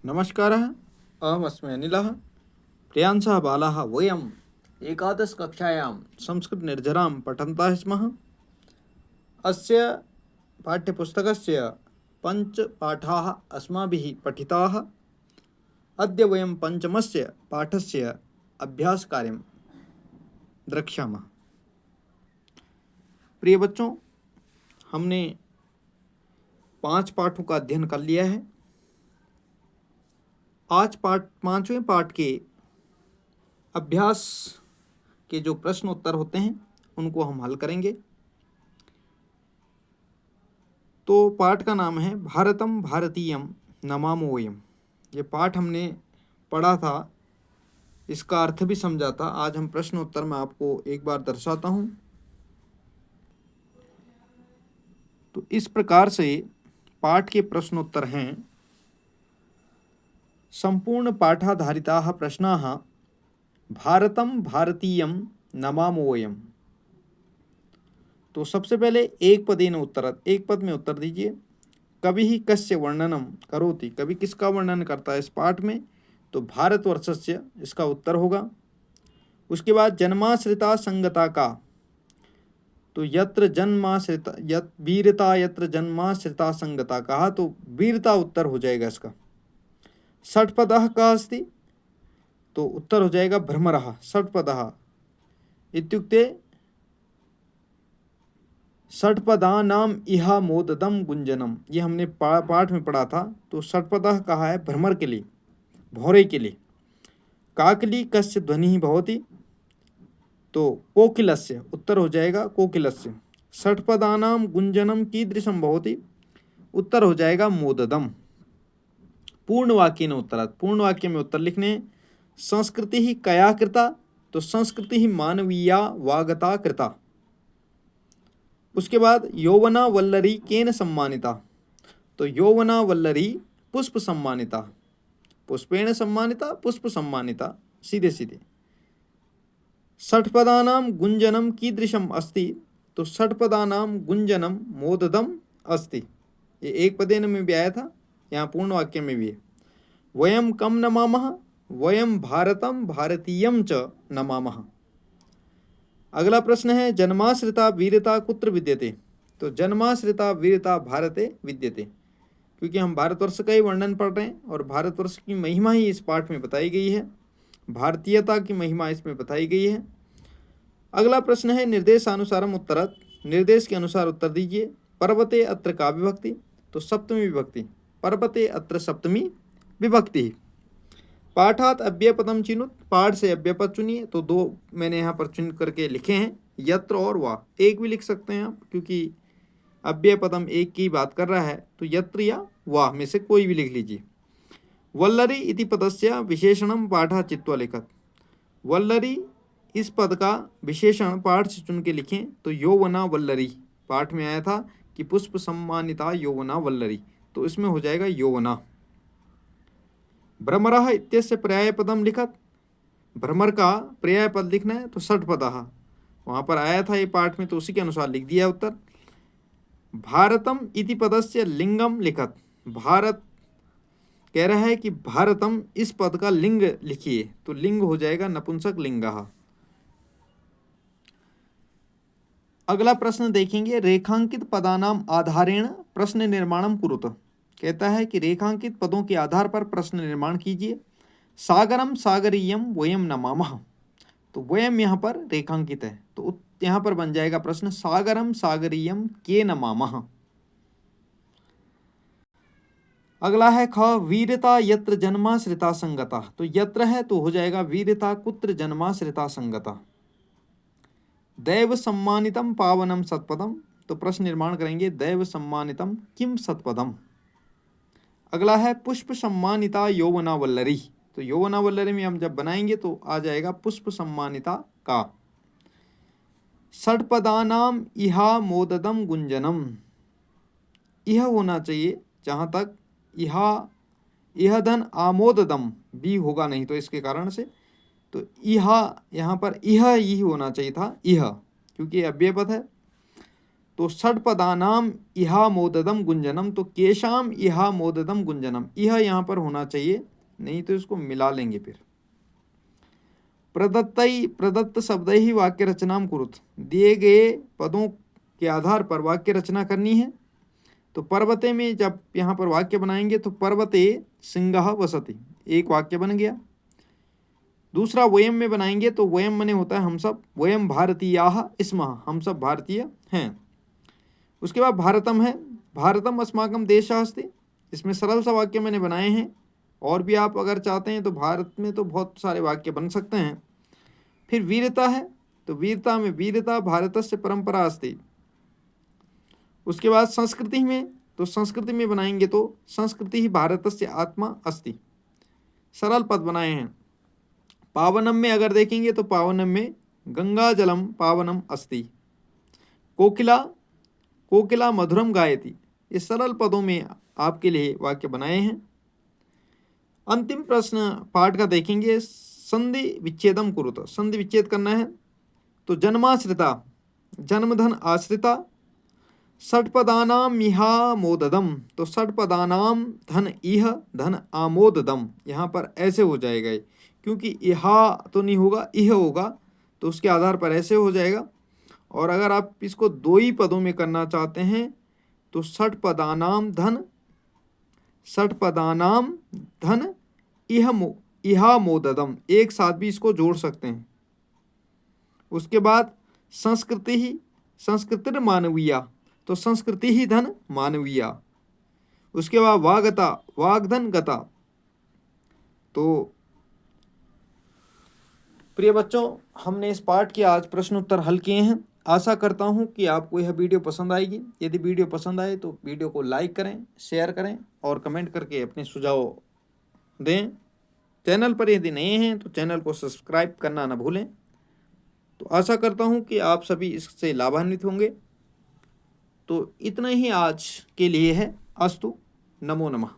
नमस्कारः। अहमस्मि अनिलः। प्रियांशः बालाः वयम् एकादशकक्षायां संस्कृतनिर्झरां पठन्तः स्मः। अस्य पाठ्यपुस्तकस्य पञ्चपाठाः अस्माभिः पठिताः। अद्य वयं पञ्चमस्य पाठस्य अभ्यासकार्यं द्रक्ष्यामः। प्रिय बच्चों, हमने 5 पाठों का अध्ययन कर लिया है। आज पाँचवें पाठ के अभ्यास के जो प्रश्न उत्तर होते हैं उनको हम हल करेंगे। तो पाठ का नाम है भारतम भारतीयम नमामो वयम। ये पाठ हमने पढ़ा था, इसका अर्थ भी समझा था। आज हम प्रश्न उत्तर में आपको एक बार दर्शाता हूँ। तो इस प्रकार से पाठ के प्रश्न उत्तर हैं। संपूर्ण पाठाधारिताः प्रश्नाः भारतम भारतीयम नमामो वयम। तो सबसे पहले एक पद में उत्तर दीजिए। कवि ही कस्य वर्णनम करोति, कवि किसका वर्णन करता है इस पाठ में? तो भारतवर्षस्य इसका उत्तर होगा। उसके बाद जन्माश्रिता संगता का, तो यत्र जन्माश्रिता वीरता यत्र जन्माश्रिता संगता कहा, तो वीरता उत्तर हो जाएगा इसका। षट्पदः का अस्ति, तो उत्तर हो जाएगा भ्रमरः। षट्पदः इत्युक्ते षट्पदानाम इहा मोददम गुंजनम, ये हमने पाठ में पढ़ा था। तो षट्पदः कहा है भ्रमर के लिए, भौरे के लिए। काकली कस्य ध्वनि भवति, तो कोकिलस्य उत्तर हो जाएगा कोकिलस्य। षट्पदानाम गुंजनम कीदृशम भवति, उत्तर हो जाएगा मोददम। पूर्ण वाक्य ने उत्तरात्, पूर्ण वाक्य में उत्तर लिखने। संस्कृति ही कया कृता, तो संस्कृति ही मानवीया वागता कृता। उसके बाद यौवना वल्लरी केन सम्मानिता, तो यौवना वल्लरी पुष्प सम्मानिता, पुष्पेण सम्मानिता पुष्प सम्मानिता, सीधे सीधे। षट्पदानाम गुंजनम कीदृशम अस्ति, तो षट्पदानाम गुंजनम मोददम अस्ति। ये एक पदेन में भी आया था, यहाँ पूर्ण वाक्य में भी है। वयम कम नमामः, वयम भारतम भारतीयम च नमामः। अगला प्रश्न है जन्माश्रिता वीरता कुत्र विद्यते, तो जन्माश्रिता वीरता भारते विद्यते। क्योंकि हम भारतवर्ष का ही वर्णन पढ़ रहे हैं और भारतवर्ष की महिमा ही इस पाठ में बताई गई है, भारतीयता की महिमा इसमें बताई गई है। अगला प्रश्न है निर्देशानुसारम उत्तरत, निर्देश के अनुसार उत्तर दीजिए। पर्वते अत्र का विभक्ति, तो सप्तमी विभक्ति। पर्वते अत्र सप्तमी विभक्ति। पाठात अव्ययपदम चिनुत, पाठ से अव्ययपद चुनिए। तो 2 मैंने यहाँ पर चुन करके लिखे हैं, यत्र और वा। एक भी लिख सकते हैं आप, क्योंकि अव्ययपदम एक की बात कर रहा है, तो यत्र या वा में से कोई भी लिख लीजिए। वल्लरी इति पदस्य विशेषणम पाठा चित्वा लिखत, वल्लरी इस पद का विशेषण पाठ से चुन के लिखें। तो यौवना वल्लरी, पाठ में आया था कि पुष्प सम्मानिता यौवना वल्लरी, तो इसमें हो जाएगा यौवना। भ्रमरः इत्यस्य पर्यायपदम लिखत, भ्रमर का पर्यायपद लिखना है, तो षट्पदः वहाँ पर आया था ये पाठ में, तो उसी के अनुसार लिख दिया उत्तर। भारतम इति पदस्य लिंगम लिखत, भारत कह रहा है कि भारतम इस पद का लिंग लिखिए, तो लिंग हो जाएगा नपुंसक लिंगः। अगला प्रश्न देखेंगे, रेखांकित पदानाम आधारेण प्रश्न निर्माणम कुरुत। कहता है कि रेखांकित पदों के आधार पर प्रश्न निर्माण कीजिए। सागरम सागरीयम वयम नमामः, तो वयम यहाँ पर रेखांकित है, तो यहाँ पर बन जाएगा प्रश्न सागरम सागरीयम के नमामः। अगला है ख, वीरता यत्र जन्माश्रिता संगता, तो यत्र है तो हो जाएगा वीरता कुत्र जन्माश्रिता संगता। दैव सम्मानितम पावनम सत्पदम, तो प्रश्न निर्माण करेंगे दैव सम्मानितम किम सत्पदम। अगला है पुष्प सम्मानिता यौवना वल्लरी, तो यौवना वल्लरी में हम जब बनाएंगे तो आ जाएगा पुष्प सम्मानिता का। षट्पदानाम इहा मोददम गुंजनम, यह होना चाहिए जहाँ तक इहा, यह धन आमोददम भी होगा नहीं, तो इसके कारण से तो इहा यहाँ पर यह ही होना चाहिए था, यह, क्योंकि अव्यय पद है। तो षट्पदानाम इहा मोददम गुंजनम, तो केशाम इहा मोददम गुंजनम, यह यहाँ पर होना चाहिए, नहीं तो इसको मिला लेंगे फिर। प्रदत्त शब्द ही वाक्य रचनाम कुरुत, दिए गए पदों के आधार पर वाक्य रचना करनी है। तो पर्वते में जब यहाँ पर वाक्य बनाएंगे तो पर्वते सिंहः वसति, एक वाक्य बन गया। दूसरा वयम में बनाएंगे तो वयम मने होता है हम सब, वयम भारतीयाः स्मः, हम सब भारतीय हैं। उसके बाद भारतम है, भारतम अस्माकं देशः अस्ति, इसमें सरल सा वाक्य मैंने बनाए हैं, और भी आप अगर चाहते हैं तो भारत में तो बहुत सारे वाक्य बन सकते हैं। फिर वीरता है, तो वीरता में वीरता भारतस्य परंपरा अस्ति। उसके बाद संस्कृति में, तो संस्कृति में बनाएंगे तो संस्कृति ही भारतस्य आत्मा अस्ति, सरल पद बनाए हैं। पावनम में अगर देखेंगे तो पावनम में गंगा जलम पावनम अस्ति। कोकिला कोकिला मधुरम गायति, ये सरल पदों में आपके लिए वाक्य बनाए हैं। अंतिम प्रश्न पाठ का देखेंगे, संधि विच्छेदम कुरुत, संधि विच्छेद करना है। तो जन्माश्रिता, जन्मधन आश्रिता, षट्पदानाम इहा मोददम, तो षट्पदानाम धन इह धन आमोददम, यहाँ पर ऐसे हो जाएगा, क्योंकि इहा तो नहीं होगा, इह होगा, तो उसके आधार पर ऐसे हो जाएगा। और अगर आप इसको दो ही पदों में करना चाहते हैं तो षट्पदानाम धन इहा मोददम, एक साथ भी इसको जोड़ सकते हैं। उसके बाद संस्कृतिर मानवीया, तो संस्कृति ही धन मानवीया। उसके बाद वागता वागधन गता। तो प्रिय बच्चों, हमने इस पाठ के आज प्रश्न उत्तर हल किए हैं। आशा करता हूं कि आपको यह वीडियो पसंद आएगी। यदि वीडियो पसंद आए तो वीडियो को लाइक करें, शेयर करें और कमेंट करके अपने सुझाव दें। चैनल पर यदि नए हैं तो चैनल को सब्सक्राइब करना न भूलें। तो आशा करता हूं कि आप सभी इससे लाभान्वित होंगे। तो इतना ही आज के लिए है। अस्तु, नमो नमः।